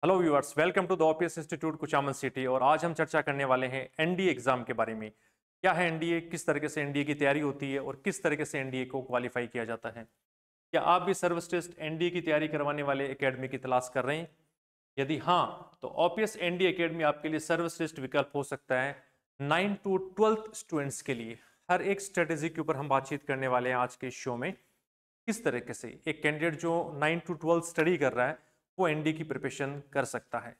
Hello viewers, welcome to the OPS institute Kuchaman City. और आज हम चर्चा करने वाले हैं एनडीए एग्जाम के बारे में। क्या है एनडीए, किस तरीके से एनडीए की तैयारी होती है और किस तरीके से एनडीए को क्वालिफाई किया जाता है। क्या आप भी सर्वश्रेष्ठ एनडीए की तैयारी करवाने वाले एकेडमी की तलाश कर रहे हैं? यदि हाँ, तो ओपीएस एनडीए एकेडमी आपके लिए सर्वश्रेष्ठ विकल्प हो सकता है 9 टू 12 स्टूडेंट्स के लिए। हर एक स्ट्रेटेजी के ऊपर हम बातचीत करने वाले हैं आज के इस शो में। किस तरीके से एक कैंडिडेट जो 9 टू 12 स्टडी कर रहा है वो एनडीए की प्रिपरेशन कर सकता है।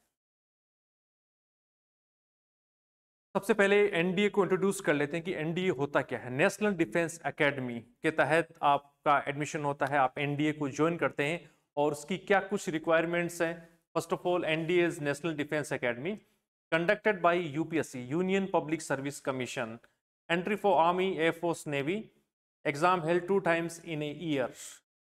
सबसे पहले एनडीए को इंट्रोड्यूस कर लेते हैं कि एनडीए होता क्या है। नेशनल डिफेंस एकेडमी के तहत आपका एडमिशन होता है, आप एनडीए को ज्वाइन करते हैं और उसकी क्या कुछ रिक्वायरमेंट्स हैं। First of all, NDA is national defence academy conducted by UPSC, union public service commission. Entry for army, air force, navy. Exam held 2 times in a year.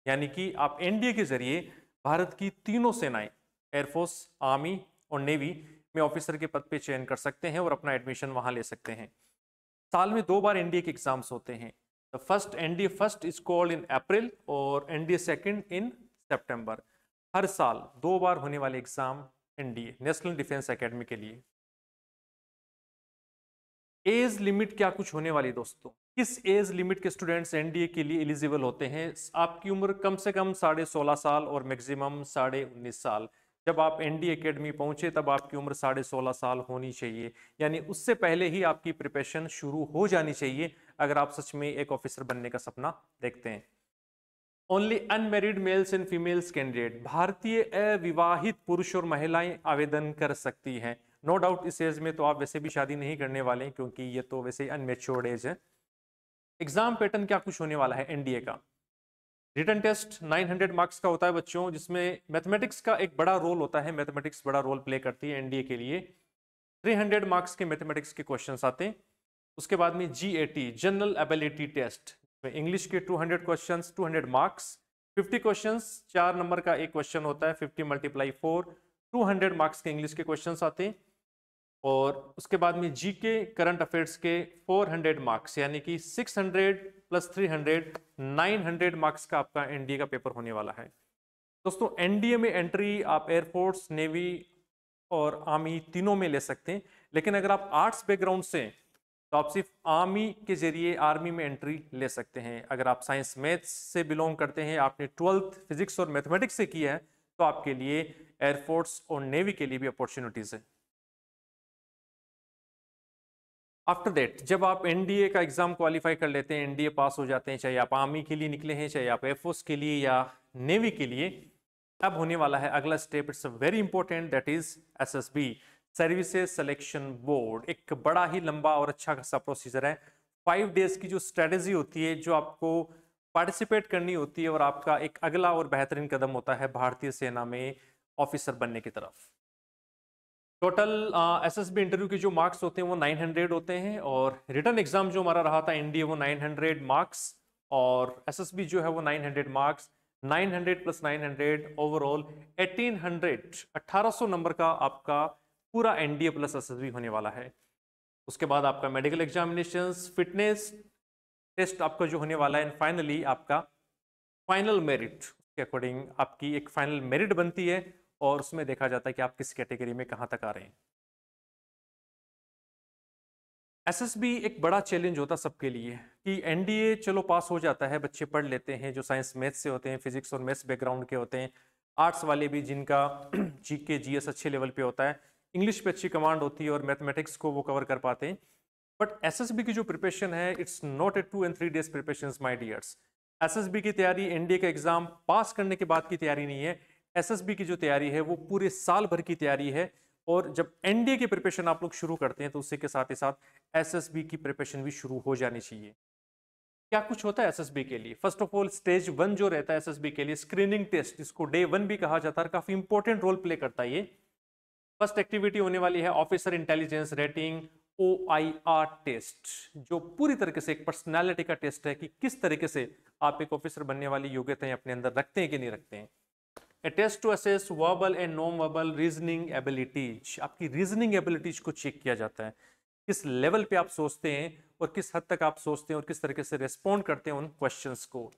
यानी कि आप एनडीए के जरिए भारत की तीनों सेनाएं, एयरफोर्स, आर्मी और नेवी में ऑफिसर के पद पे चयन कर सकते हैं और अपना एडमिशन वहां ले सकते हैं। साल में 2 बार एनडीए के एग्जाम्स होते हैं। The first NDA first is called in April और एनडीए सेकंड इन सितंबर। हर साल 2 बार होने वाले exam NDA national defence academy के लिए। एज लिमिट क्या कुछ होने वाली दोस्तों? किस एज लिमिट के स्टूडेंट्स एनडीए के लिए एलिजिबल होते हैं? आपकी उम्र कम से कम 16.5 साल और मैक्सिमम 19.5 साल। जब आप एनडीए एकेडमी पहुंचे तब आपकी उम्र 16.5 साल होनी चाहिए, यानी उससे पहले ही आपकी प्रिपरेशन शुरू हो जानी चाहिए अगर आप सच में एक ऑफिसर बनने का सपना देखते हैं। Only unmarried mails and females candidate, भारतीय अविवाहित पुरुष और महिलाएं आवेदन कर सकती हैं। नो डाउट इस एज में तो आप वैसे भी शादी नहीं करने वाले हैं क्योंकि ये तो वैसे ही अनमेच्योर्ड एज है। एग्जाम पैटर्न क्या कुछ होने वाला है एनडीए का? रिटन टेस्ट 900 मार्क्स का होता है बच्चों, जिसमें मैथमेटिक्स का एक बड़ा रोल होता है। मैथमेटिक्स बड़ा रोल प्ले करती है एनडीए के लिए। 300 मार्क्स के मैथमेटिक्स के क्वेश्चंस आते हैं। उसके बाद में GAT, general ability test, English के 200 क्वेश्चंस, 200 मार्क्स। 50 क्वेश्चंस, 4 नंबर का एक क्वेश्चन होता है। 50 मल्टीप्लाई 4, 200 मार्क्स के इंग्लिश के क्वेश्चंस आते हैं। और उसके बाद में जीके करंट अफेयर्स के 400 मार्क्स, यानी कि 600 प्लस 300, 900 मार्क्स का आपका एनडीए का पेपर होने वाला है। दोस्तों, एनडीए में एंट्री आप एयरफोर्स, नेवी और आर्मी तीनों में ले सकते हैं। लेकिन अगर आप आर्ट्स बैकग्राउंड से तो आप सिर्फ आर्मी के जरिए आर्मी में एंट्री ले सकते हैं। अगर आप साइंस मैथ्स से बिलोंग करते हैं, आपने 12th फिजिक्स और मैथमेटिक्स से किया है, तो आपके लिए एयरफोर्स और नेवी के लिए भी अपॉर्चुनिटीज है। आफ्टर दैट जब आप एनडीए का एग्जाम क्वालिफाई कर लेते हैं, एनडीए पास हो जाते हैं, चाहे आप आर्मी के लिए निकले हैं, चाहे आप एयरफोर्स के लिए या नेवी के लिए, अब होने वाला है अगला step. It's very important, that is SSB, services selection board. एक बड़ा ही लंबा और अच्छा खासा प्रोसीजर है। 5 डेज की जो स्ट्रेटेजी होती है, जो आपको पार्टिसिपेट करनी होती है, और आपका एक अगला और बेहतरीन कदम होता है भारतीय सेना में ऑफिसर बनने की तरफ। टोटल एसएसबी इंटरव्यू के जो मार्क्स होते हैं वो 900 होते हैं, और रिटर्न एग्जाम जो हमारा रहा था एनडीए वो 900 मार्क्स, और एसएसबी जो है वो 900 मार्क्स। 900 प्लस 900 ओवरऑल 1800, 1800 नंबर का आपका पूरा एनडीए प्लस एसएसबी होने वाला है। उसके बाद आपका मेडिकल एग्जामिनेशंस, फिटनेस टेस्ट आपका जो होने वाला है, एंड फाइनली आपका फाइनल मेरिट के अकॉर्डिंग आपकी एक फाइनल मेरिट बनती है, और उसमें देखा जाता है कि आप किस कैटेगरी में कहां तक आ रहे हैं। एसएसबी एक बड़ा चैलेंज होता सबके लिए कि एनडीए चलो पास हो जाता है, बच्चे पढ़ लेते हैं जो साइंस मैथ्स से होते हैं, फिजिक्स और मैथ्स बैकग्राउंड के होते हैं, आर्ट्स वाले भी जिनका जीके जीएस अच्छे लेवल पे होता है, इंग्लिश पे अच्छी कमांड होती है और मैथमेटिक्स को वो कवर कर पाते हैं। बट एसएसबी की जो प्रिपरेशन है, it's not a 2 and 3 days preparation my dears. SSB की तैयारी एनडीए का एग्जाम पास करने के बाद की तैयारी नहीं है। एसएसबी की जो तैयारी है वो पूरे साल भर की तैयारी है। और जब एनडीए की प्रिपरेशन आप लोग शुरू करते हैं तो उसी के साथ ही साथ एसएसबी की प्रिपरेशन भी शुरू हो जानी चाहिए। क्या कुछ होता है एसएसबी के लिए? फर्स्ट ऑफ ऑल, स्टेज 1 जो रहता है एसएसबी के लिए, स्क्रीनिंग टेस्ट, जिसको डे 1 भी कहा जाता है, काफी इंपॉर्टेंट रोल प्ले करता है ये। फर्स्ट एक्टिविटी होने वाली है officer intelligence rating, OIR test, जो पूरी तरीके से एक पर्सनालिटी का टेस्ट है कि किस तरीके से आप एक ऑफिसर बनने वाली योग्यताएं अपने अंदर रखते हैं कि नहीं रखते हैं। A test to assess verbal and non-verbal reasoning abilities, आपकी रीजनिंग एबिलिटीज को चेक किया जाता है, किस लेवल पे आप सोचते हैं और किस हद तक आप सोचते हैं और किस तरीके से रिस्पॉन्ड करते हैं उन क्वेश्चंस को।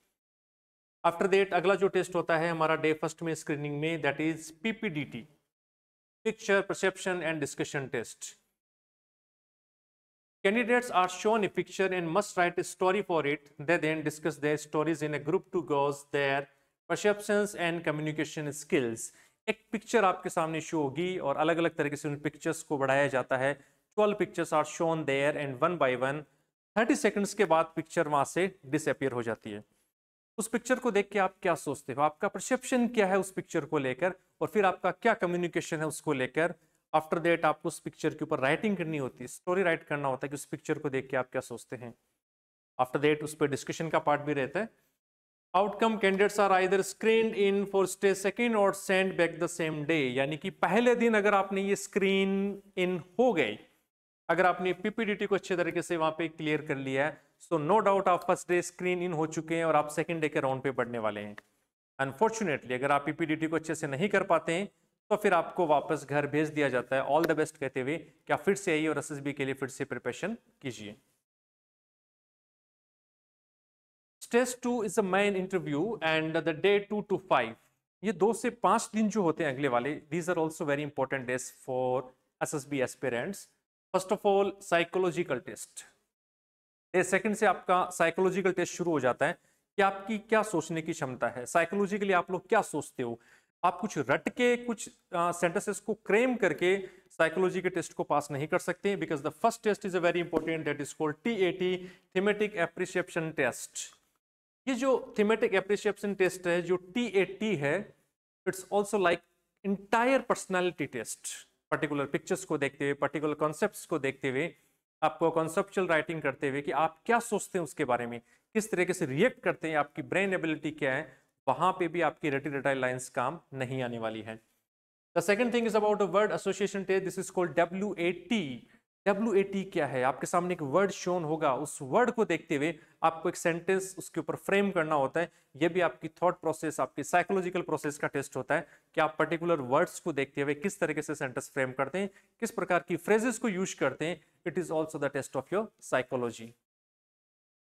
आफ्टर दैट अगला जो टेस्ट होता है हमारा डे फर्स्ट में स्क्रीनिंग में, that is PPDT, picture perception and discussion test. Candidates are shown a picture and must write a story for it. They then discuss their stories in a group to gauge their perceptions and communication skills. एक picture आपके सामने show होगी और अलग अलग तरीके से उन पिक्चर्स को बढ़ाया जाता है. 12 pictures are shown there and one by one 30 seconds के बाद पिक्चर वहां से डिसअपियर हो जाती है. उस पिक्चर को देख के आप क्या सोचते हो, आपका परसेप्शन क्या है उस पिक्चर को लेकर, और फिर आपका क्या कम्युनिकेशन है उसको लेकर. आफ्टर दैट आपको उस पिक्चर के ऊपर राइटिंग करनी होती है, स्टोरी राइट करना होता है कि उस पिक्चर को देख के आप क्या सोचते हैं. आफ्टर दैट उस पर डिस्कशन का पार्ट भी रहता है. Outcome candidates are either screen in for stay second और send back the same day. यानी कि पहले दिन अगर आपने ये स्क्रीन इन हो गई, अगर आपने पीपीडीटी को अच्छे तरीके से वहां पे क्लियर कर लिया है, सो नो डाउट आप फर्स्ट डे स्क्रीन इन हो चुके हैं और आप सेकंड डे के राउंड पे बढ़ने वाले हैं. अनफॉर्चुनेटली अगर आप पीपीडीटी को अच्छे से नहीं कर पाते हैं तो फिर आपको वापस घर भेज दिया जाता है. ऑल द बेस्ट कहते हुए क्या फिर से आइए और एसएसबी के लिए फिर से प्रिपरेशन कीजिए. Stage 2 is a main interview and the day 2 to 5, ये 2 से 5 दिन जो होते हैं अगले वाले, these are also very important days for SSB aspirants. First of all psychological test. Day second से आपका साइकोलॉजिकल टेस्ट शुरू हो जाता है कि आपकी क्या सोचने की क्षमता है, साइकोलॉजिकली आप लोग क्या सोचते हो. आप कुछ रट के कुछ सेंटेंसेस को क्रेम करके साइकोलॉजी के टेस्ट को पास नहीं कर सकते, because the first test is a very important, that is called TAT, thematic appreciation test. ये जो थीमेटिक एप्रिसिएशन टेस्ट है, जो टीएटी है, it's also like entire personality test. Particular pictures को देखते हुए, पर्टिकुलर कॉन्सेप्ट्स को देखते हुए, आपको कॉन्सेप्चुअल राइटिंग करते हुए कि आप क्या सोचते हैं उसके बारे में, किस तरीके से रिएक्ट करते हैं, आपकी ब्रेन एबिलिटी क्या है, वहां पे भी आपकी रटी लाइंस काम नहीं आने वाली है. The second thing is about a word association test. This is called WAT. WAT क्या है? आपके सामने एक वर्ड शोन होगा, उस वर्ड को देखते हुए आपको एक सेंटेंस उसके ऊपर फ्रेम करना होता है. यह भी आपकी थॉट प्रोसेस, आपकी साइकोलॉजिकल प्रोसेस का टेस्ट होता है कि आप पर्टिकुलर वर्ड्स को देखते हुए किस तरीके से सेंटेंस फ्रेम करते हैं, किस प्रकार की फ्रेजेस को यूज करते हैं. It is also the test of your psychology.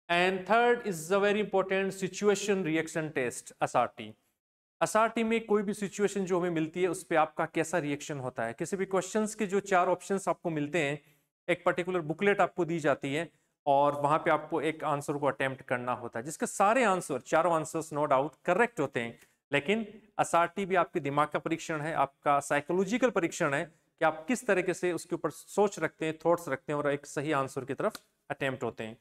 And third is a very important situation reaction test, SRT. SRT में कोई भी सिचुएशन जो हमें मिलती है उस पर आपका कैसा रिएक्शन होता है. किसी भी क्वेश्चंस के जो 4 ऑप्शंस आपको मिलते हैं, एक पर्टिकुलर बुकलेट आपको दी जाती है और वहां पे आपको एक आंसर को अटेम्प्ट करना होता है, जिसके सारे आंसर, चारों आंसर्स नो डाउट करेक्ट होते हैं. लेकिन SRT भी आपके दिमाग का परीक्षण है, आपका साइकोलॉजिकल परीक्षण है कि आप किस तरीके से उसके ऊपर सोच रखते हैं, थॉट्स रखते हैं और एक सही आंसर की तरफ अटेम्प्ट होते हैं.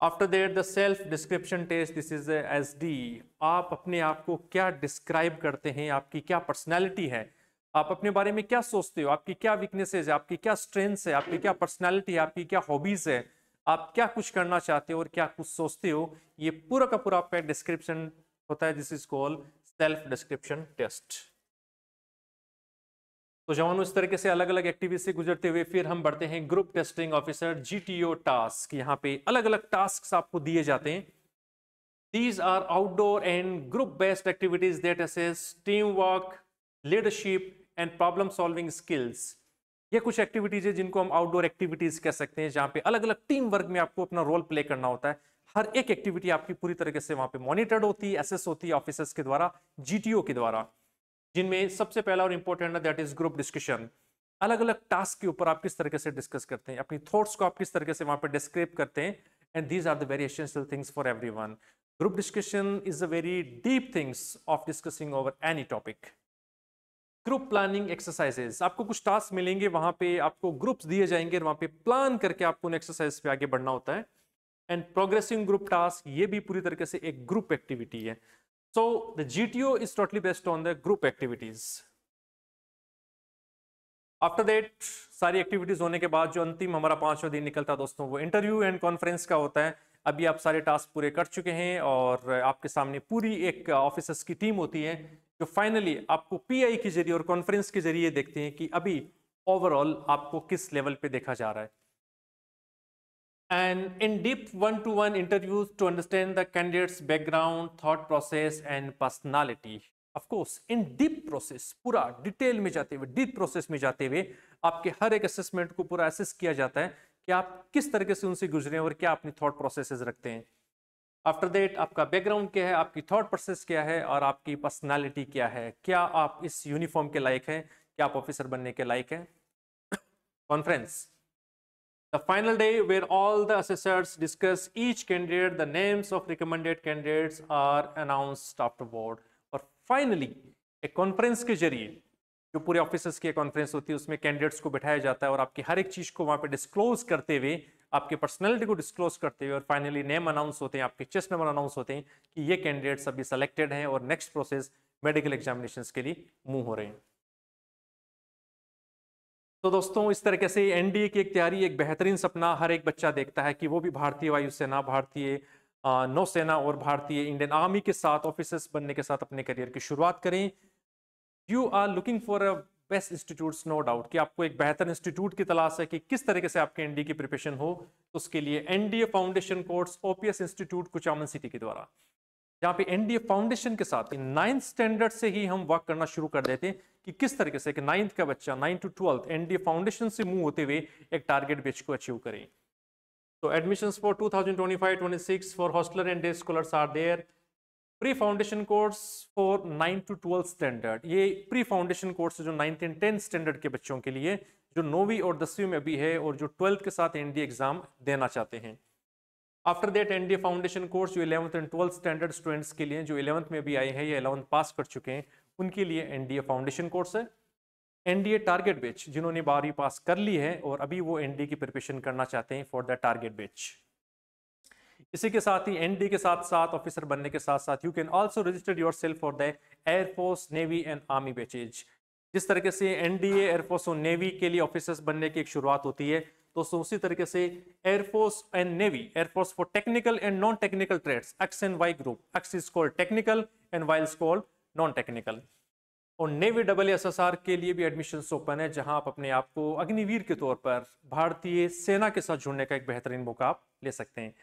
After that the self description test. This is SD. आप अपने आप को क्या डिस्क्राइब करते हैं, आपकी क्या पर्सनैलिटी है, आप अपने बारे में क्या सोचते हो, आपकी क्या वीकनेसेस है, आपकी क्या स्ट्रेंथ्स है, आपकी क्या पर्सनैलिटी है, आपकी क्या हॉबीज है, आप क्या कुछ करना चाहते हो और क्या कुछ सोचते हो. ये पूरा का पूरा आपका डिस्क्रिप्शन होता है. This is called self description test. तो जवानों, इस तरीके से अलग अलग एक्टिविटी से गुजरते हुए फिर हम बढ़ते हैं group testing officer, GTO task. यहाँ पे अलग अलग टास्क आपको दिए जाते हैं. These are outdoor and group-based activities that assess teamwork, leadership and problem-solving skills. ये कुछ एक्टिविटीज है जिनको हम आउटडोर एक्टिविटीज कह सकते हैं, जहाँ पे अलग अलग टीम वर्क में आपको अपना रोल प्ले करना होता है. हर एक एक्टिविटी आपकी पूरी तरीके से वहां पे मॉनिटर्ड होती है, एसेस होती है ऑफिसर्स के द्वारा, GTO के द्वारा, जिनमें सबसे पहला और इंपॉर्टेंट है दैट इज ग्रुप डिस्कशन. अलग अलग टास्क के ऊपर आप किस तरीके से डिस्कस करते हैं, अपनी थॉट्स को आप किस तरीके से वहां पे डिस्क्राइब करते हैं. And these are the very essential things for everyone. Group discussion is a very deep things of discussing over any topic. Group planning exercises. आपको कुछ टास्क मिलेंगे, वहां पे आपको ग्रुप्स दिए जाएंगे, वहां पे प्लान करके आपको उन एक्सरसाइज पे आगे बढ़ना होता है. एंड प्रोग्रेसिंग ग्रुप टास्क, ये भी पूरी तरीके से एक ग्रुप एक्टिविटी है. So the GTO is totally based on the group activities. After that, सारी एक्टिविटीज होने के बाद जो अंतिम हमारा 5वां दिन निकलता है दोस्तों, वो इंटरव्यू एंड कॉन्फ्रेंस का होता है. अभी आप सारे टास्क पूरे कर चुके हैं और आपके सामने पूरी एक ऑफिसर्स की टीम होती है जो फाइनली आपको PI के जरिए और कॉन्फ्रेंस के जरिए देखते हैं कि अभी ओवरऑल आपको किस लेवल पे देखा जा रहा है. And in deep one-to-one interviews to understand the candidate's background, thought process and personality. Of course, in deep process, पूरा डिटेल में जाते हुए, डीप प्रोसेस में जाते हुए आपके हर एक असेसमेंट को पूरा असेस किया जाता है कि आप किस तरीके से उनसे गुजरे हैं और क्या अपनी थॉट प्रोसेसेस रखते हैं. आफ्टर दैट आपका बैकग्राउंड क्या है, आपकी थॉट प्रोसेस क्या है और आपकी पर्सनालिटी क्या है, क्या आप इस यूनिफॉर्म के लायक हैं, कि आप ऑफिसर बनने के लायक हैं। Conference, the final day where all the assessors discuss each candidate, the names of recommended candidates are announced afterward। और फाइनली एक कॉन्फ्रेंस के जरिए, जो पूरे ऑफिसर्स की कॉन्फ्रेंस होती है, उसमें कैंडिडेट्स को बिठाया जाता है और आपकी हर एक चीज को वहां पे डिस्क्लोज करते हुए, आपकी पर्सनैलिटी को डिस्क्लोज करते हुए, और फाइनली नेम अनाउंस होते हैं, आपके चेस्ट नंबर अनाउंस होते हैं कि ये कैंडिडेट्स अभी सेलेक्टेड हैं और नेक्स्ट प्रोसेस मेडिकल एग्जामिनेशंस के लिए मूव हो रहे हैं। तो दोस्तों, इस तरीके से एनडीए की एक तैयारी, एक बेहतरीन सपना हर एक बच्चा देखता है कि वो भी भारतीय वायुसेना, भारतीय नौसेना और भारतीय इंडियन आर्मी के साथ ऑफिसर्स बनने के साथ अपने करियर की शुरुआत करें। You are looking for a best institute, no doubt कि आपको एक बेहतर इंस्टीट्यूट की तलाश है कि किस तरीके से आपके एनडीए की प्रिपरेशन हो। तो उसके लिए NDA foundation course OPS institute Kuchaman city के द्वारा, जहाँ पे एनडीए फाउंडेशन के साथ 9th स्टैंडर्ड से ही हम वर्क करना शुरू कर देते हैं कि किस तरीके से कि 9th का बच्चा 9 to 12 एनडीए फाउंडेशन से मूव होते हुए एक टारगेट बैच को अचीव करें। तो admissions for 2025-26 for hosteller and day scholars are there. Pre foundation course for 9 to 12 standard, ये प्री फाउंडेशन कोर्स जो 9th and 10th स्टैंडर्ड के बच्चों के लिए, जो 9वीं और 10वीं में भी है और जो 12th के साथ एनडीए एग्जाम देना चाहते हैं। After that NDA foundation course जो 11th and 12th standard students के लिए, जो 11th में भी आए हैं या 11th पास कर चुके हैं, उनके लिए एनडीए फाउंडेशन कोर्स है। एनडीए टारगेट बैच, जिन्होंने 12वीं पास कर ली है और अभी वो एनडीए की प्रिपरेशन करना चाहते हैं फॉर द टारगेट बैच। इसी के साथ ही एनडीए के साथ साथ ऑफिसर बनने के साथ साथ you can also register your self for the air force, navy and army batches. जिस तरीके से एनडीए, एयरफोर्स और नेवी के लिए ऑफिसर्स बनने की एक शुरुआत होती है, तो उसी तरीके से Air Force and Navy, Air Force for technical and non technical trades, X and Y group, X is called technical and Y is called non technical. और नेवी एसएसआर के लिए भी एडमिशंस ओपन है, जहां आप अपने आप को अग्निवीर के तौर पर भारतीय सेना के साथ जुड़ने का एक बेहतरीन मौका आप ले सकते हैं।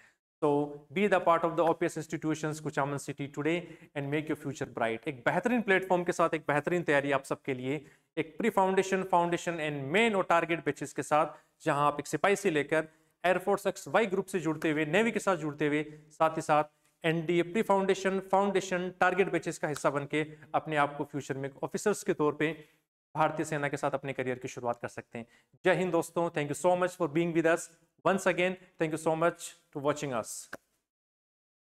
So be the part of the OPS institutions Kuchaman city today and make your future bright। एक बेहतरीन प्लेटफॉर्म के साथ एक बेहतरीन तैयारी आप सबके लिए, एक pre foundation, foundation and main और टारगेट बैचेस के साथ, जहां आप एक सिपाही से लेकर एयरफोर्स एक्स वाई ग्रुप से जुड़ते हुए, नेवी के साथ जुड़ते हुए, साथ ही साथ NDA pre foundation, foundation, target batches का हिस्सा बनके अपने आप को फ्यूचर में ऑफिसर्स के तौर पे भारतीय सेना के साथ अपने करियर की शुरुआत कर सकते हैं। जय हिंद दोस्तों, thank you so much for being with us. Once again, thank you so much for watching us.